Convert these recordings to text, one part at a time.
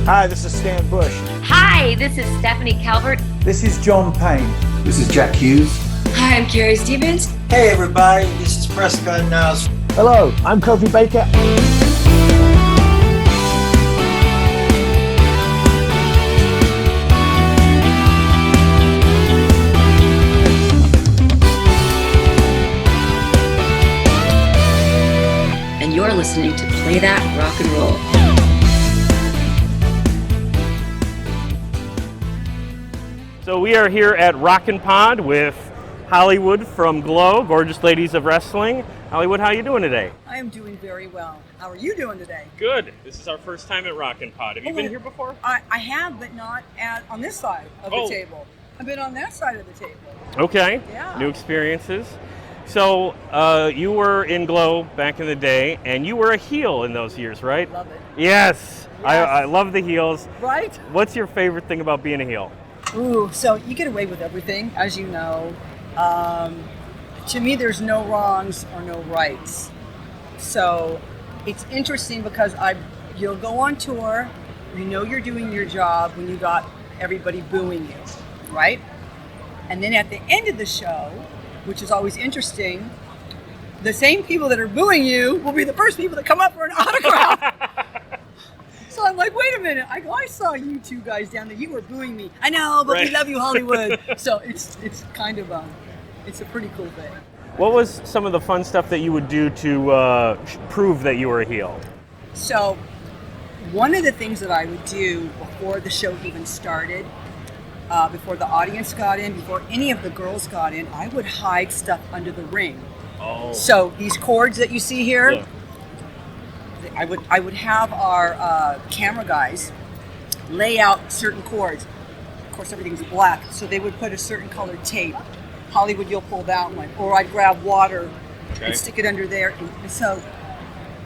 Hi, this is Stan Bush. Hi, this is Stephanie Calvert. This is John Payne. This is Jack Hughes. Hi, I'm Carrie Stevens. Hey everybody, this is Prescott Niles. Hello, I'm Kofi Baker. And you're listening to Play That Rock and Roll. So we are here at ROCKNPOD with Hollywood from Glow, Gorgeous Ladies of Wrestling. Hollywood, how are you doing today? I am doing very well. How are you doing today? Good. This is our first time at ROCKNPOD. Have you been here before? I have, but not on this side of the table. I've been on that side of the table. Okay. Yeah. New experiences. So you were in Glow back in the day, and you were a heel in those years, right? Love it. Yes. I love the heels. Right? What's your favorite thing about being a heel? Ooh, so you get away with everything, as you know. To me, there's no wrongs or no rights. So it's interesting because you'll go on tour, you know you're doing your job when you got everybody booing you, right? And then at the end of the show, which is always interesting, the same people that are booing you will be the first people that come up for an autograph. So I'm like, wait a minute, I saw you two guys down there, you were booing me. I know, but we love you, Hollywood. So it's kind of it's a pretty cool thing. What was some of the fun stuff that you would do to prove that you were a heel? So one of the things that I would do before the show even started, before the audience got in, before any of the girls got in, I would hide stuff under the ring. Oh. So these cords that you see here, yeah. I would have our camera guys lay out certain cords. Of course, everything's black, so they would put a certain colored tape. Hollywood, you'll pull that one. Or I'd grab water and stick it under there. And so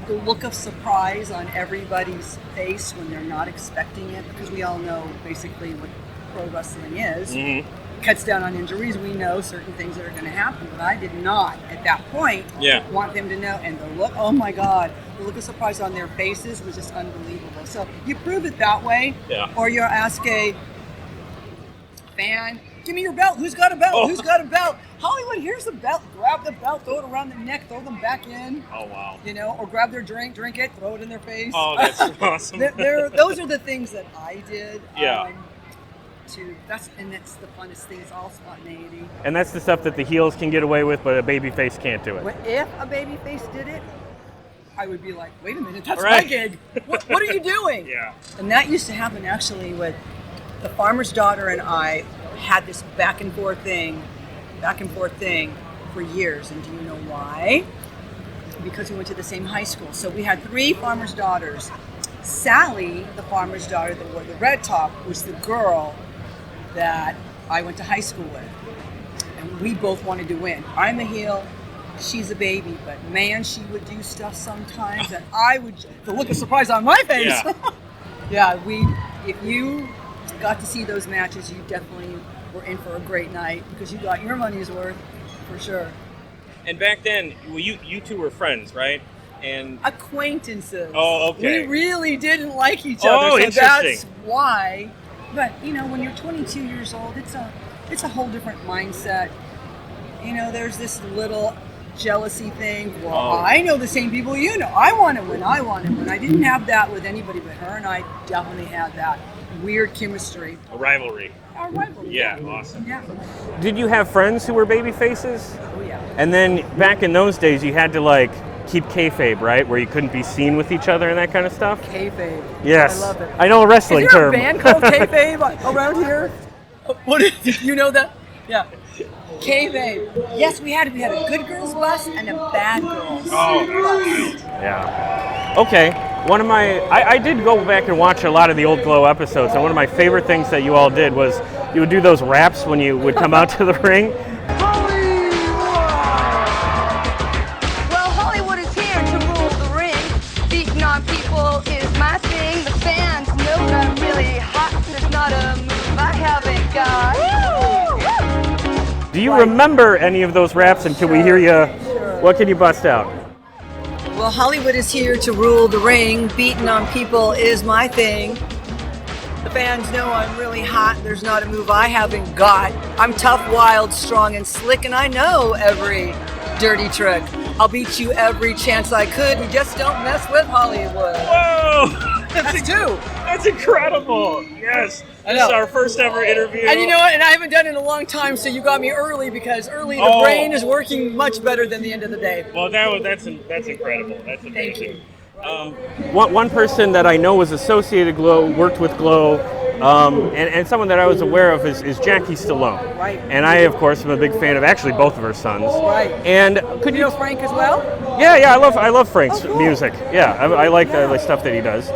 the look of surprise on everybody's face when they're not expecting it, because we all know basically what pro wrestling is. Mm-hmm. Cuts down on injuries. We know certain things that are going to happen, but I did not at that point want them to know. And the look, oh my God, the look of surprise on their faces was just unbelievable. So you prove it that way, or you ask a fan, give me your belt. Who's got a belt? Oh. Who's got a belt? Hollywood, here's the belt. Grab the belt, throw it around the neck, throw them back in. Oh, wow. You know, or grab their drink it, throw it in their face. Oh, that's awesome. Those are the things that I did. Yeah. That's the funnest thing. It's all spontaneity. And that's the stuff that the heels can get away with, but a babyface can't do it. If a babyface did it, I would be like, wait a minute, that's my gig. What are you doing? Yeah. And that used to happen actually with the farmer's daughter and I had this back and forth thing for years. And do you know why? Because we went to the same high school. So we had 3 farmer's daughters. Sally, the farmer's daughter that wore the red top, was the girl that I went to high school with. And we both wanted to win. I'm a heel, she's a baby, but man, she would do stuff sometimes that the look of surprise on my face. Yeah. If you got to see those matches, you definitely were in for a great night because you got your money's worth, for sure. And back then, you two were friends, right? And acquaintances. Oh, okay. We really didn't like each other, so interesting. that's why. But you know, when you're 22 years old, it's a whole different mindset. You know, there's this little jealousy thing. Well, I know the same people you know. I want to win. I didn't have that with anybody, but her and I definitely had that weird chemistry. A rivalry. Our rivalry. Yeah, awesome. Yeah. Did you have friends who were baby faces? Oh yeah. And then back in those days, you had to keep kayfabe, right? Where you couldn't be seen with each other and that kind of stuff? Kayfabe. Yes. I love it. I know a wrestling Is there term. a band called Kayfabe around here? Did you know that? Yeah. Kayfabe. Yes, we had a good girls bus and a bad girls bus. Yeah. Okay. I did go back and watch a lot of the old Glow episodes, and one of my favorite things that you all did was you would do those raps when you would come out to the ring. Do you remember any of those raps, and can we hear you? Sure. What can you bust out? Well, Hollywood is here to rule the ring. Beating on people is my thing. The fans know I'm really hot. There's not a move I haven't got. I'm tough, wild, strong, and slick, and I know every dirty trick. I'll beat you every chance I could. We just don't mess with Hollywood. Whoa! That's incredible. Yes. This is our first ever interview. And you know what? And I haven't done it in a long time, so you got me early because early the brain is working much better than the end of the day. Well, that's incredible. That's amazing. Thank you. One person that I know was associated Glow, worked with Glow, and someone that I was aware of is Jackie Stallone. Right. And I, of course, am a big fan of actually both of her sons. Right. And could You know Frank as well? Yeah, I love Frank's cool. music. Yeah, I like the stuff that he does.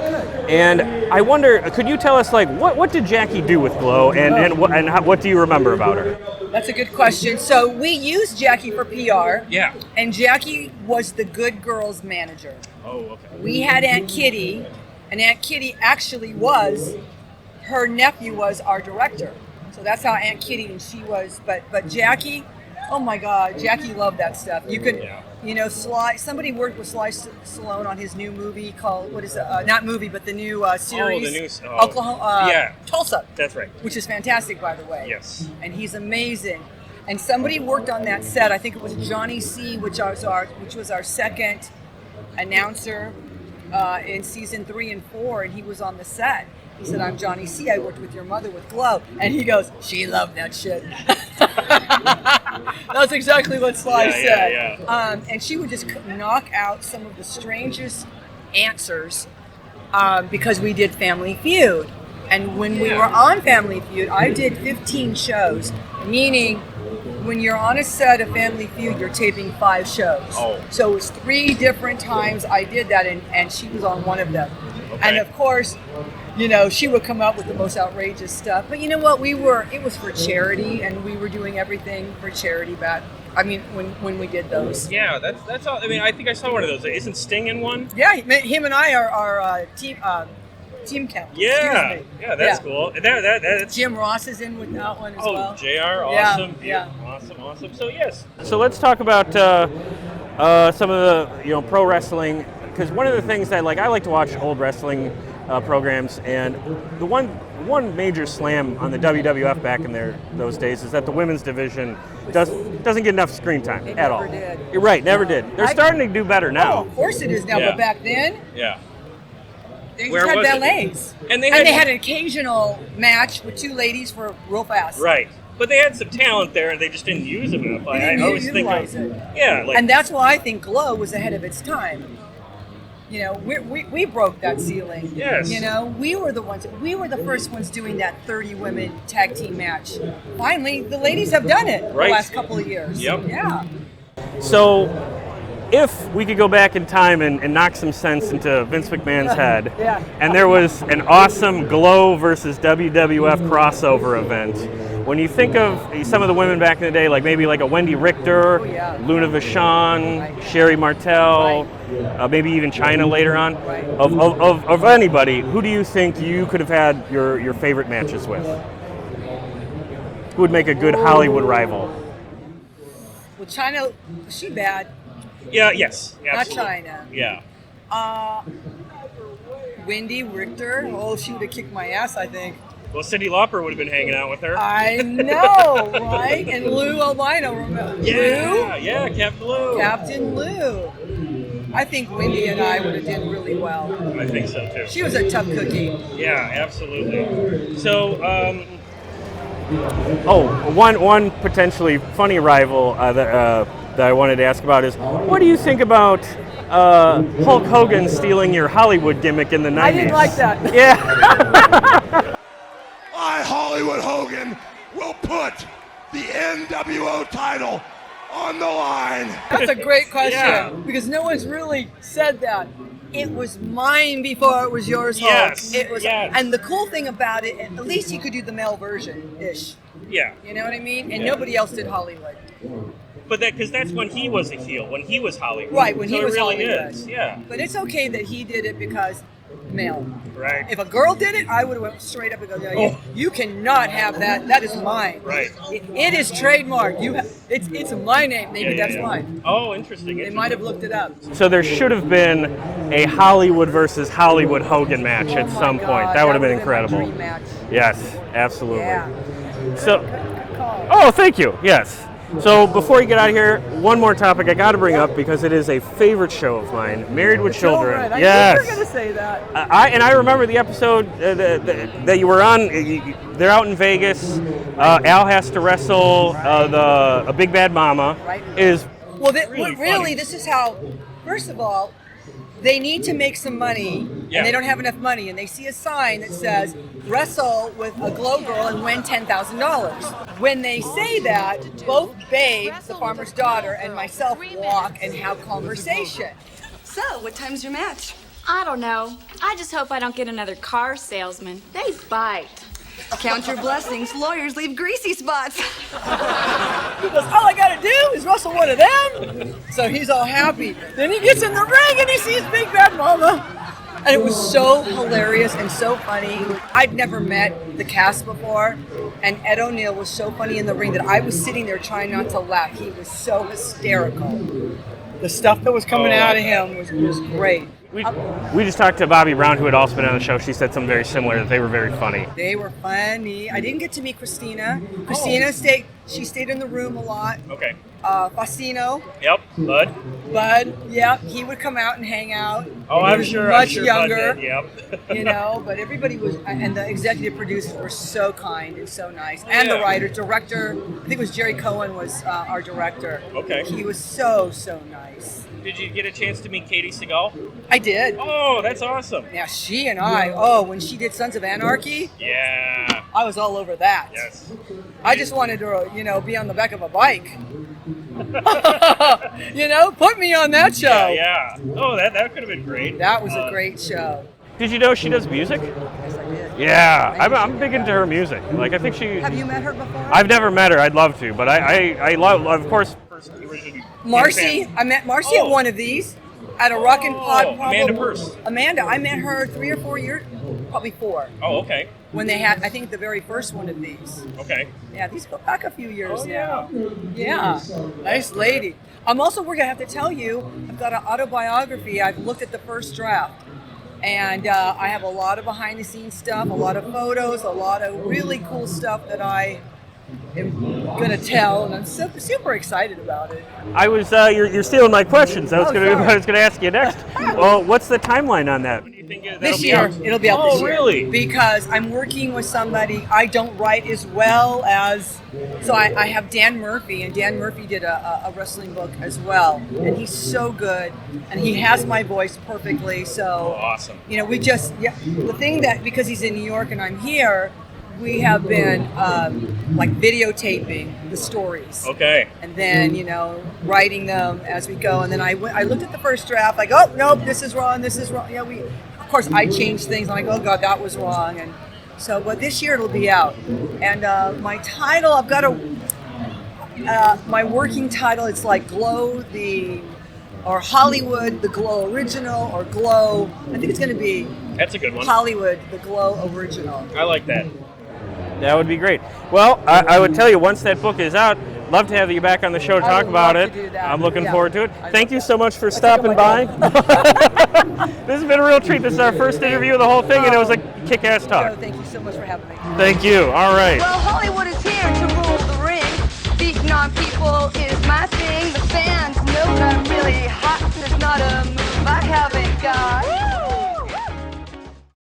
And I wonder, could you tell us, like, what did Jackie do with Glow, and what do you remember about her? That's a good question. So we used Jackie for PR. Yeah. And Jackie was the good girl's manager. Oh, okay. We had Aunt Kitty, and Aunt Kitty actually her nephew was our director. So that's how Aunt Kitty and she was. But Jackie, oh my God, Jackie loved that stuff. You could, somebody worked with Sly Stallone on his new movie called, what is it? Not movie, but the new series. Oklahoma, Tulsa. That's right. Which is fantastic, by the way. Yes. And he's amazing. And somebody worked on that set. I think it was Johnny C., which was our second announcer in season 3 and 4, and he was on the set. He said, "I'm Johnny C. I worked with your mother with Glow," and he goes, "She loved that shit." That's exactly what Sly said. Yeah. And she would just knock out some of the strangest answers because we did Family Feud. And when we were on Family Feud, I did 15 shows, meaning when you're on a set of Family Feud, you're taping 5 shows. Oh. So it was 3 different times I did that, and she was on one of them. Okay. And of course, she would come up with the most outrageous stuff. But you know what? It was for charity, and we were doing everything for charity back. I mean, when we did those. Yeah, that's all. I mean, I think I saw one of those. Isn't Sting in one? Yeah, him and I are team captains. Yeah, that's cool. That's Jim Ross is in with that one as well. JR, awesome. Yeah. Awesome. So yes. So let's talk about some of the pro wrestling, because one of the things that I like to watch old wrestling programs, and the one major slam on the WWF back in those days is that the women's division doesn't get enough screen time at all. Never did. You're right, never did. They're starting to do better now. Oh, of course it is now, Yeah. but back then, Yeah. they Where just had was it? ballets. And they had an occasional match with 2 ladies for real fast. Right. But they had some talent there, and they just didn't use them enough. They didn't I always think utilize of, it. yeah, And that's why I think Glow was ahead of its time. We broke that ceiling. Yes. We were the first ones doing that 30 women tag team match. Finally, the ladies have done it Right. the last couple of years. Yep. Yeah. So, if we could go back in time and knock some sense into Vince McMahon's head, Yeah. and there was an awesome Glow versus WWF crossover event, when you think of some of the women back in the day, like maybe like a Wendy Richter, Oh, yeah. Luna Vachon, Right. Sherry Martel, maybe even Chyna later on, Right. of anybody, who do you think you could have had your favorite matches with? Who would make a good Hollywood rival? Well, Chyna, was she bad? Yeah, yes, absolutely. Not Chyna. Yeah. Wendy Richter. Oh, she would have kicked my ass, I think. Well, Cyndi Lauper would have been hanging out with her. I know, right? And Lou Albino, remember? Lou? Yeah, Captain Lou. Captain Lou. I think Wendy and I would have did really well. I think so too. She was a tough cookie. Yeah, absolutely. So, one potentially funny rival that I wanted to ask about is, what do you think about Hulk Hogan stealing your Hollywood gimmick in the 90s? I didn't like that. Yeah. I, Hollywood Hogan, will put the NWO title on the line. That's a great question Yeah. because no one's really said that. It was mine before it was yours, Hulk. Yes, It was, yes. And the cool thing about it, at least you could do the male version-ish. Yeah. You know what I mean? And Yeah. nobody else did Hollywood. But because that's when he was a heel, when he was Hollywood. Right, when so he was it really Hollywood. is. Yeah. But it's okay that he did it because male. Right. If a girl did it, I would have went straight up and go, no, you cannot have that. That is mine. Right. It is trademarked. It's my name. Maybe that's yeah. mine. Oh, interesting. They might have looked it up. So there should have been a Hollywood versus Hollywood Hogan match at Oh my some God, point. That would have been would've my incredible. dream match. Yes, absolutely. Yeah. So, Good call. oh, thank you. Yes. So before you get out of here, one more topic I got to bring up because it is a favorite show of mine, Married with Children. Children. I Yes. knew you were going to say that. I remember the episode that you were on. They're out in Vegas. Al has to wrestle a Big Bad Mama. Right. Is Well, really really, funny. this is how. First of all, they need to make some money, Yeah. and they don't have enough money, and they see a sign that says "Wrestle with a Glow Girl and win $10,000." When they say that, both Babe, the farmer's daughter, and myself walk and have conversation. So, what time's your match? I don't know. I just hope I don't get another car salesman. They bite. Count your blessings. Lawyers leave greasy spots. He goes, all I gotta do is wrestle one of them. So he's all happy. Then he gets in the ring and he sees Big Bad Mama. And it was so hilarious and so funny. I'd never met the cast before. And Ed O'Neill was so funny in the ring that I was sitting there trying not to laugh. He was so hysterical. The stuff that was coming out of him was great. we just talked to Bobby Brown, who had also been on the show. She said something very similar, that they were very funny. They were funny. I didn't get to meet Christina. Christina stayed in the room a lot. Okay. Facino, Yep. Bud, yeah, he would come out and hang out. Oh, He I'm was sure. much Bud younger, did, Yep. you know. But everybody was, and the executive producers were so kind and so nice, and the yeah. writer, director. I think it was Jerry Cohen was our director. Okay. He was so nice. Did you get a chance to meet Katie Seagal? I did. Oh, that's awesome. Yeah, she and I. When she did Sons of Anarchy, Yeah. I was all over that. Yes. I just wanted to, be on the back of a bike. Put me on that show. Yeah. Oh, that could have been great. That was a great show. Did you know she does music? Yes, I did. Yeah, I'm big into her music. Like, I think she. Have you met her before? I've never met her. I'd love to, but I love, of course. Marcy. I met Marcy at one of these at a ROCKNPOD. Amanda Peirce. Amanda. I met her 3 or 4 years, probably 4, Oh, okay. when they had, I think, the very first one of these. Okay. Yeah, these go back a few years Oh, now. Yeah. Nice lady. I'm also working, I have to tell you, I've got an autobiography. I've looked at the first draft. And I have a lot of behind the scenes stuff, a lot of photos, a lot of really cool stuff that I am going to tell. And I'm super excited about it. I was. You're stealing my questions. I was Oh, sorry. going to ask you next. Well, what's the timeline on that? When do you think that'll This be year. out? It'll be out this year. really? Because I'm working with somebody. I don't write as well as... So I have Dan Murphy, and Dan Murphy did a wrestling book as well. And he's so good. And he has my voice perfectly. So, Awesome. the thing that, because he's in New York and I'm here, we have been videotaping the stories. Okay. And then, writing them as we go. And then I looked at the first draft, like, oh, nope, this is wrong, this is wrong. Yeah, of course, I changed things. I'm like, oh, God, that was wrong. And so, but this year it'll be out. And my title, I've got my working title, it's like Glow or Hollywood, the Glow Original, or Glow, I think it's going to be That's a good one. Hollywood, the Glow Original. I like that. That would be great. Well, I would tell you, once that book is out, love to have you back on the show to talk about it. To do that. I'm looking Yeah. forward to it. Thank you so much for think stopping I by. might This has been a real treat. This is our first interview of the whole thing, and it was a kick-ass So talk. thank you so much for having me. Thank you. All right. Well, Hollywood is here to rule the ring. Beating on people is my thing. The fans know that I'm really hot. There's not a move I haven't got.